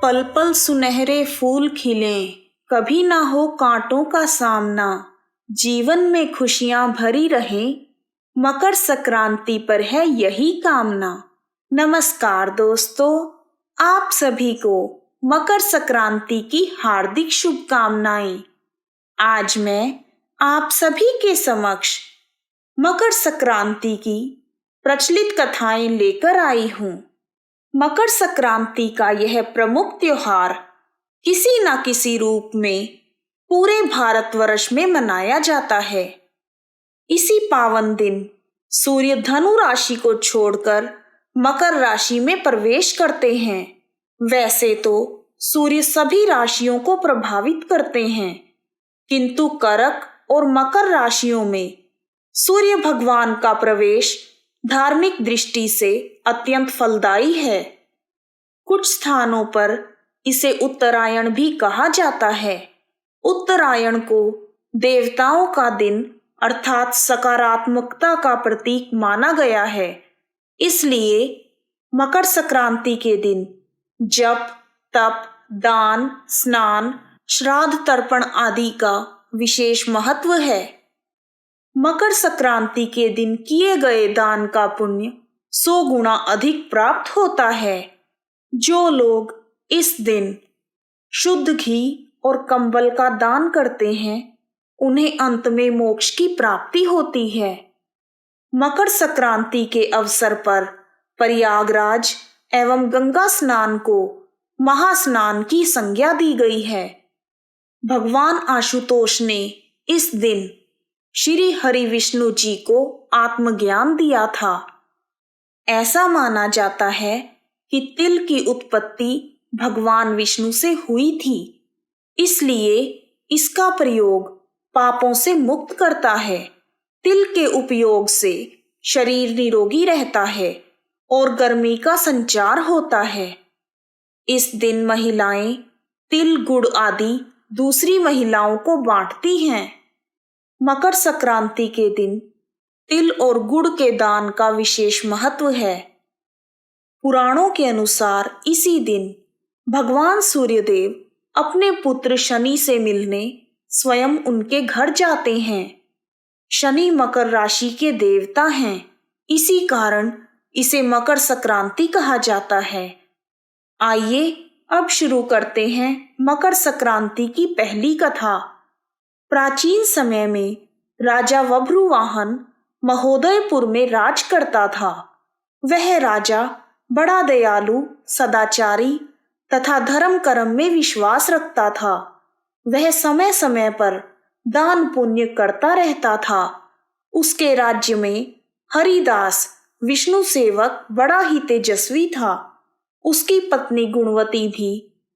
पल पल सुनहरे फूल खिलें, कभी ना हो कांटों का सामना, जीवन में खुशियां भरी रहें, मकर संक्रांति पर है यही कामना। नमस्कार दोस्तों, आप सभी को मकर संक्रांति की हार्दिक शुभकामनाएं। आज मैं आप सभी के समक्ष मकर संक्रांति की प्रचलित कथाएं लेकर आई हूँ। मकर संक्रांति का यह प्रमुख त्योहार किसी न किसी रूप में पूरे भारतवर्ष में मनाया जाता है। इसी पावन दिन सूर्य धनु राशि को छोड़कर मकर राशि में प्रवेश करते हैं। वैसे तो सूर्य सभी राशियों को प्रभावित करते हैं, किंतु कर्क और मकर राशियों में सूर्य भगवान का प्रवेश धार्मिक दृष्टि से अत्यंत फलदायी है। कुछ स्थानों पर इसे उत्तरायण भी कहा जाता है। उत्तरायण को देवताओं का दिन अर्थात सकारात्मकता का प्रतीक माना गया है। इसलिए मकर संक्रांति के दिन जप, तप, दान, स्नान, श्राद्ध तर्पण आदि का विशेष महत्व है। मकर संक्रांति के दिन किए गए दान का पुण्य 100 गुना अधिक प्राप्त होता है। जो लोग इस दिन शुद्ध घी और कंबल का दान करते हैं, उन्हें अंत में मोक्ष की प्राप्ति होती है। मकर संक्रांति के अवसर पर प्रयागराज एवं गंगा स्नान को महास्नान की संज्ञा दी गई है। भगवान आशुतोष ने इस दिन श्री हरि विष्णु जी को आत्मज्ञान दिया था। ऐसा माना जाता है कि तिल की उत्पत्ति भगवान विष्णु से हुई थी, इसलिए इसका प्रयोग पापों से मुक्त करता है। तिल के उपयोग से शरीर निरोगी रहता है और गर्मी का संचार होता है। इस दिन महिलाएं तिल, गुड़ आदि दूसरी महिलाओं को बांटती हैं। मकर संक्रांति के दिन तिल और गुड़ के दान का विशेष महत्व है। पुराणों के अनुसार इसी दिन भगवान सूर्यदेव अपने पुत्र शनि से मिलने स्वयं उनके घर जाते हैं। शनि मकर राशि के देवता हैं, इसी कारण इसे मकर संक्रांति कहा जाता है। आइए अब शुरू करते हैं मकर संक्रांति की पहली कथा। प्राचीन समय में राजा बभ्रुवाहन महोदयपुर में राज करता था। वह राजा बड़ा दयालु, सदाचारी तथा धर्म कर्म में विश्वास रखता था। वह समय समय पर दान पुण्य करता रहता था। उसके राज्य में हरिदास विष्णु सेवक बड़ा ही तेजस्वी था। उसकी पत्नी गुणवती भी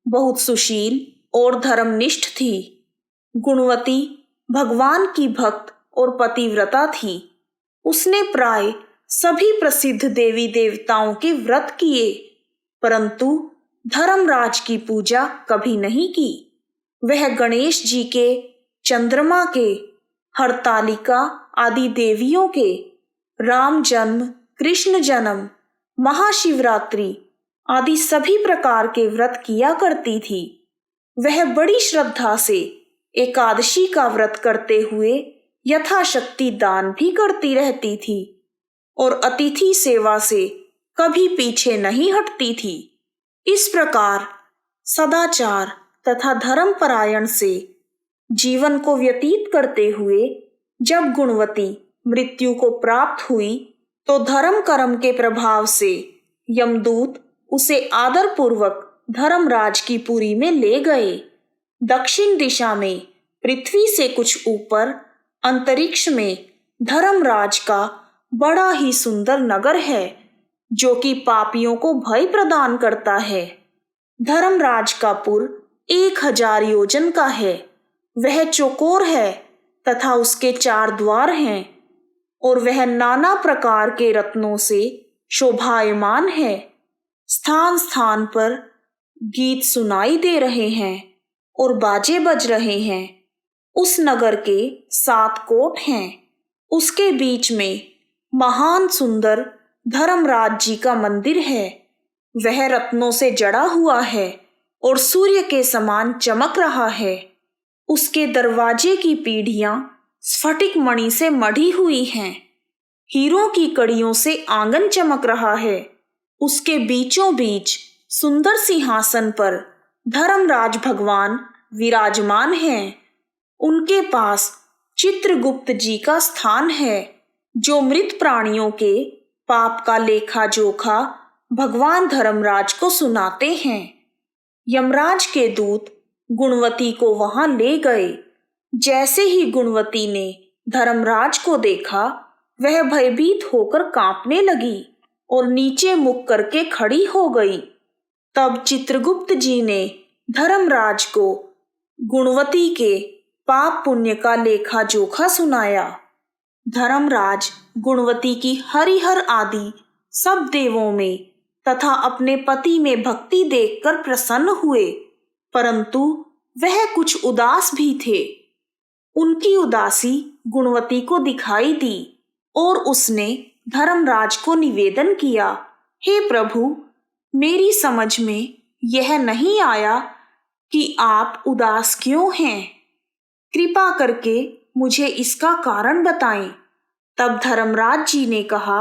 बहुत सुशील और धर्मनिष्ठ थी। गुणवती भगवान की भक्त और पतिव्रता थी। उसने प्राय सभी प्रसिद्ध देवी देवताओं के व्रत किए, परंतु धर्मराज की पूजा कभी नहीं की। वह गणेश जी के, चंद्रमा के, हरतालिका आदि देवियों के, राम जन्म, कृष्ण जन्म, महाशिवरात्रि आदि सभी प्रकार के व्रत किया करती थी। वह बड़ी श्रद्धा से एकादशी का व्रत करते हुए यथाशक्ति दान भी करती रहती थी और अतिथि सेवा से कभी पीछे नहीं हटती थी। इस प्रकार सदाचार तथा धर्मपरायण से जीवन को व्यतीत करते हुए जब गुणवती मृत्यु को प्राप्त हुई, तो धर्म कर्म के प्रभाव से यमदूत उसे आदरपूर्वक धर्मराज की पुरी में ले गए। दक्षिण दिशा में पृथ्वी से कुछ ऊपर अंतरिक्ष में धर्मराज का बड़ा ही सुंदर नगर है, जो कि पापियों को भय प्रदान करता है। धर्मराज का पुर 1000 योजन का है। वह चौकोर है तथा उसके 4 द्वार हैं और वह नाना प्रकार के रत्नों से शोभायमान है। स्थान स्थान पर गीत सुनाई दे रहे हैं और बाजे बज रहे हैं। उस नगर के 7 कोट हैं। उसके बीच में महान सुंदर धर्मराज जी का मंदिर है। वह रत्नों से जड़ा हुआ है और सूर्य के समान चमक रहा है। उसके दरवाजे की पीढ़ियां स्फटिक मणि से मढ़ी हुई हैं। हीरों की कड़ियों से आंगन चमक रहा है। उसके बीचों बीच सुंदर सिंहासन पर धर्मराज भगवान विराजमान हैं। उनके पास चित्रगुप्त जी का स्थान है, जो मृत प्राणियों के पाप का लेखा जोखा भगवान धर्मराज को सुनाते हैं। यमराज के दूत गुणवती को वहां ले गए। जैसे ही गुणवती ने धर्मराज को देखा, वह भयभीत होकर कांपने लगी और नीचे मुख करके खड़ी हो गई। तब चित्रगुप्त जी ने धर्मराज को गुणवती के पाप पुण्य का लेखा जोखा सुनाया। धर्मराज गुणवती की हरिहर आदि सब देवों में तथा अपने पति में भक्ति देखकर प्रसन्न हुए, परंतु वह कुछ उदास भी थे। उनकी उदासी गुणवती को दिखाई दी और उसने धर्मराज को निवेदन किया, हे प्रभु, मेरी समझ में यह नहीं आया कि आप उदास क्यों हैं। कृपा करके मुझे इसका कारण बताएं। तब धर्मराज जी ने कहा,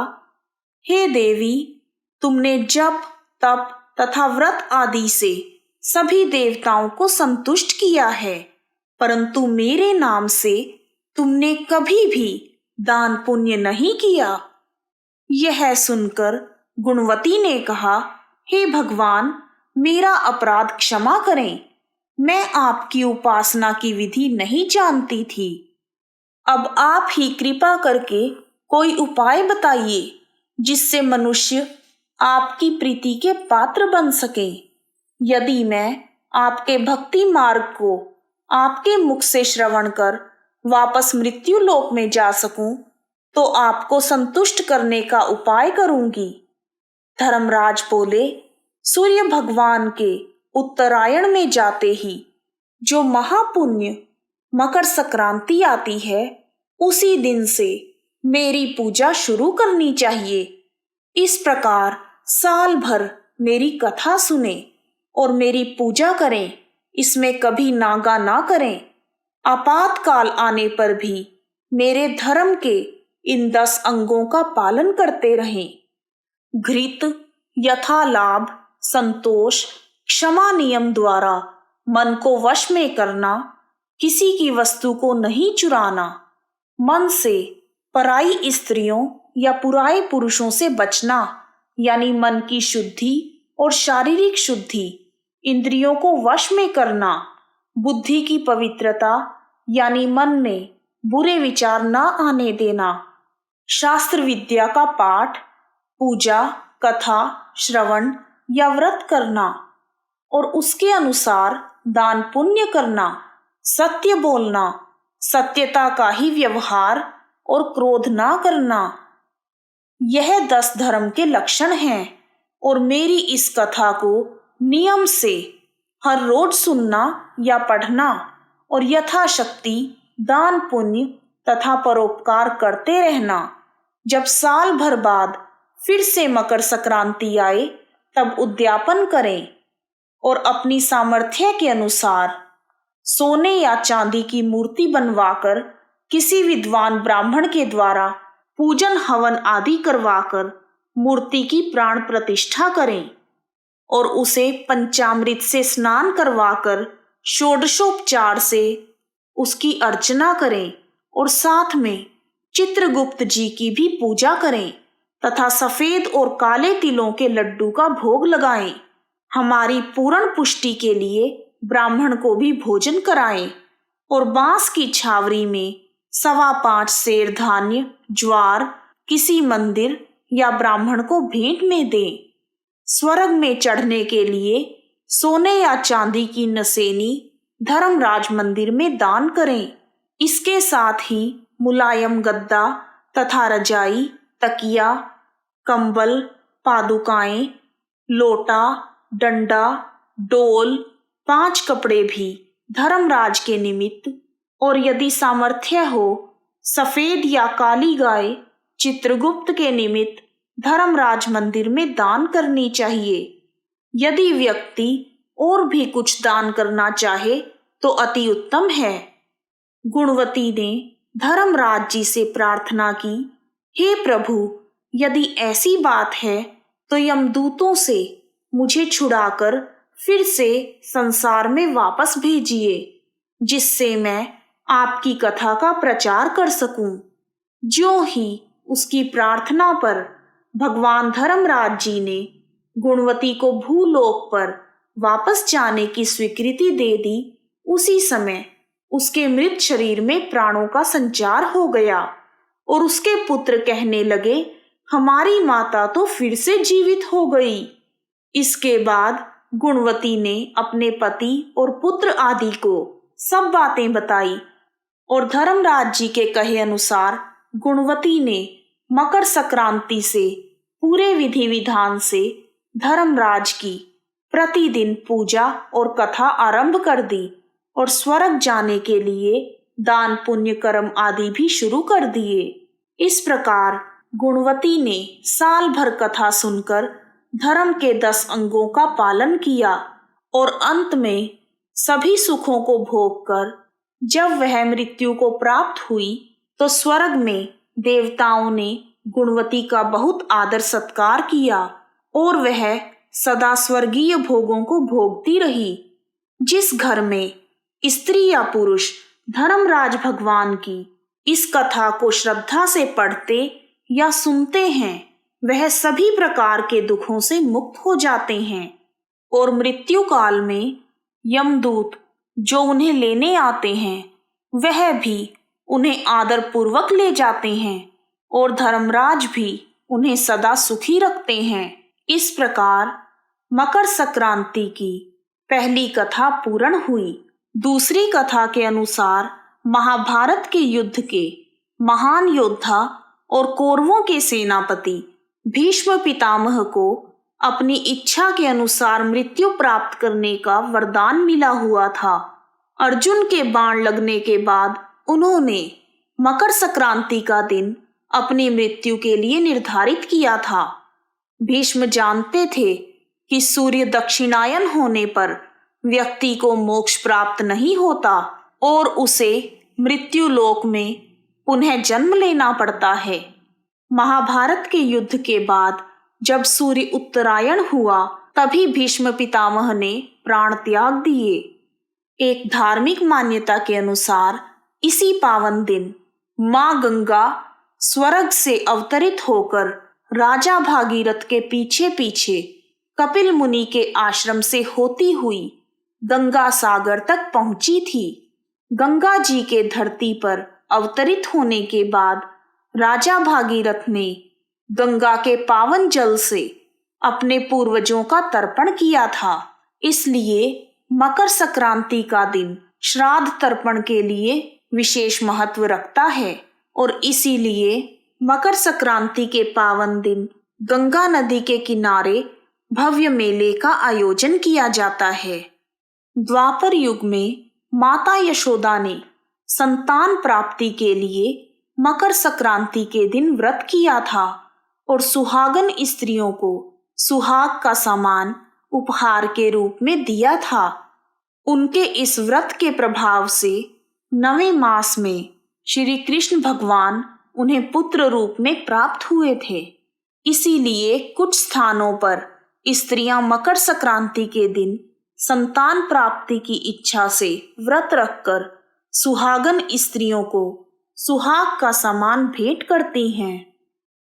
हे देवी, तुमने जप, तप तथा व्रत आदि से सभी देवताओं को संतुष्ट किया है, परंतु मेरे नाम से तुमने कभी भी दान पुण्य नहीं किया। यह सुनकर गुणवती ने कहा, हे भगवान, मेरा अपराध क्षमा करें। मैं आपकी उपासना की विधि नहीं जानती थी। अब आप ही कृपा करके कोई उपाय बताइए जिससे मनुष्य आपकी प्रीति के पात्र बन सके। यदि मैं आपके भक्ति मार्ग को आपके मुख से श्रवण कर वापस मृत्यु लोक में जा सकूं, तो आपको संतुष्ट करने का उपाय करूंगी। धर्मराज बोले, सूर्य भगवान के उत्तरायण में जाते ही जो महापुण्य मकर संक्रांति आती है, उसी दिन से मेरी पूजा शुरू करनी चाहिए। इस प्रकार साल भर मेरी कथा सुने और मेरी पूजा करें, इसमें कभी नागा ना करें। आपातकाल आने पर भी मेरे धर्म के इन 10 अंगों का पालन करते रहें। घृत, यथालाभ, संतोष, क्षमा नियम द्वारा मन को वश में करना, किसी की वस्तु को नहीं चुराना, मन से पराई स्त्रियों या पुराए पुरुषों से बचना, यानी मन की शुद्धि और शारीरिक शुद्धि, इंद्रियों को वश में करना, बुद्धि की पवित्रता यानी मन में बुरे विचार न आने देना, शास्त्र विद्या का पाठ, पूजा, कथा, श्रवण या व्रत करना और उसके अनुसार दान पुण्य करना, सत्य बोलना, सत्यता का ही व्यवहार और क्रोध ना करना, यह 10 धर्म के लक्षण हैं। और मेरी इस कथा को नियम से हर रोज सुनना या पढ़ना और यथाशक्ति दान पुण्य तथा परोपकार करते रहना। जब साल भर बाद फिर से मकर संक्रांति आए, तब उद्यापन करें और अपनी सामर्थ्य के अनुसार सोने या चांदी की मूर्ति बनवाकर किसी विद्वान ब्राह्मण के द्वारा पूजन हवन आदि करवाकर मूर्ति की प्राण प्रतिष्ठा करें और उसे पंचामृत से स्नान करवाकर षोडशोपचार से उसकी अर्चना करें और साथ में चित्रगुप्त जी की भी पूजा करें तथा सफेद और काले तिलों के लड्डू का भोग लगाएं। हमारी पूर्ण पुष्टि के लिए ब्राह्मण को भी भोजन कराएं और बांस की छावरी में 5.25 सेर धान्य, ज्वार किसी मंदिर या ब्राह्मण को भेंट में दें। स्वर्ग में चढ़ने के लिए सोने या चांदी की नसेनी धर्मराज मंदिर में दान करें। इसके साथ ही मुलायम गद्दा तथा रजाई, तकिया, कंबल, पादुकाएं, लोटा, डंडा, डोल, 5 कपड़े भी धर्मराज के निमित्त और यदि सामर्थ्य हो सफेद या काली गाय चित्रगुप्त के निमित्त धर्मराज मंदिर में दान करनी चाहिए। यदि व्यक्ति और भी कुछ दान करना चाहे तो अति उत्तम है। गुणवती ने धर्मराज जी से प्रार्थना की, हे प्रभु, यदि ऐसी बात है तो यमदूतों से मुझे छुड़ाकर फिर से संसार में वापस भेजिए, जिससे मैं आपकी कथा का प्रचार कर सकूं। ज्यों ही उसकी प्रार्थना पर भगवान धर्मराज जी ने गुणवती को भूलोक पर वापस जाने की स्वीकृति दे दी, उसी समय उसके मृत शरीर में प्राणों का संचार हो गया और उसके पुत्र कहने लगे, हमारी माता तो फिर से जीवित हो गई। इसके बाद गुणवती ने अपने पति और पुत्र आदि को सब बातें बताई और धर्मराज जी के कहे अनुसार गुणवती ने मकर संक्रांति से पूरे विधि विधान से धर्मराज की प्रतिदिन पूजा और कथा आरंभ कर दी और स्वर्ग जाने के लिए दान पुण्य कर्म आदि भी शुरू कर दिए। इस प्रकार गुणवती ने साल भर कथा सुनकर धर्म के 10 अंगों का पालन किया और अंत में सभी सुखों को भोगकर जब वह मृत्यु को प्राप्त हुई तो स्वर्ग में देवताओं ने गुणवती का बहुत आदर सत्कार किया और वह सदा स्वर्गीय भोगों को भोगती रही। जिस घर में स्त्री या पुरुष धर्मराज भगवान की इस कथा को श्रद्धा से पढ़ते या सुनते हैं, वह सभी प्रकार के दुखों से मुक्त हो जाते हैं और मृत्यु काल में यमदूत जो उन्हें लेने आते हैं वह भी उन्हें आदर पूर्वक ले जाते हैं और धर्मराज भी उन्हें सदा सुखी रखते हैं। इस प्रकार मकर संक्रांति की पहली कथा पूर्ण हुई। दूसरी कथा के अनुसार महाभारत के युद्ध के महान योद्धा और कौरवों के सेनापति भीष्म पितामह को अपनी इच्छा के अनुसार मृत्यु प्राप्त करने का वरदान मिला हुआ था। अर्जुन के बाण लगने के बाद उन्होंने मकर संक्रांति का दिन अपनी मृत्यु के लिए निर्धारित किया था। भीष्म जानते थे कि सूर्य दक्षिणायन होने पर व्यक्ति को मोक्ष प्राप्त नहीं होता और उसे मृत्यु लोक में पुनः जन्म लेना पड़ता है। महाभारत के युद्ध के बाद जब सूर्य उत्तरायण हुआ तभी भीष्म पितामह ने प्राण त्याग दिए। एक धार्मिक मान्यता के अनुसार इसी पावन दिन मां गंगा स्वर्ग से अवतरित होकर राजा भागीरथ के पीछे पीछे कपिल मुनि के आश्रम से होती हुई गंगा सागर तक पहुंची थी। गंगा जी के धरती पर अवतरित होने के बाद राजा भागीरथ ने गंगा के पावन जल से अपने पूर्वजों का तर्पण किया था। इसलिए मकर संक्रांति का दिन श्राद्ध तर्पण के लिए विशेष महत्व रखता है और इसीलिए मकर संक्रांति के पावन दिन गंगा नदी के किनारे भव्य मेले का आयोजन किया जाता है। द्वापर युग में माता यशोदा ने संतान प्राप्ति के लिए मकर संक्रांति के दिन व्रत किया था और सुहागन स्त्रियों को सुहाग का सामान उपहार के रूप में दिया था। उनके इस व्रत के प्रभाव से 9वें मास में श्री कृष्ण भगवान उन्हें पुत्र रूप में प्राप्त हुए थे। इसीलिए कुछ स्थानों पर स्त्रियां मकर संक्रांति के दिन संतान प्राप्ति की इच्छा से व्रत रखकर सुहागन स्त्रियों को सुहाग का सामान भेंट करती हैं।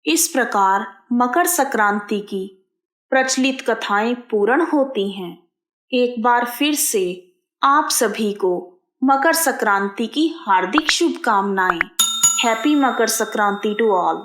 इस प्रकार मकर संक्रांति की प्रचलित कथाएं पूर्ण होती हैं। एक बार फिर से आप सभी को मकर संक्रांति की हार्दिक शुभकामनाएं। Happy Makar Sankranti to all.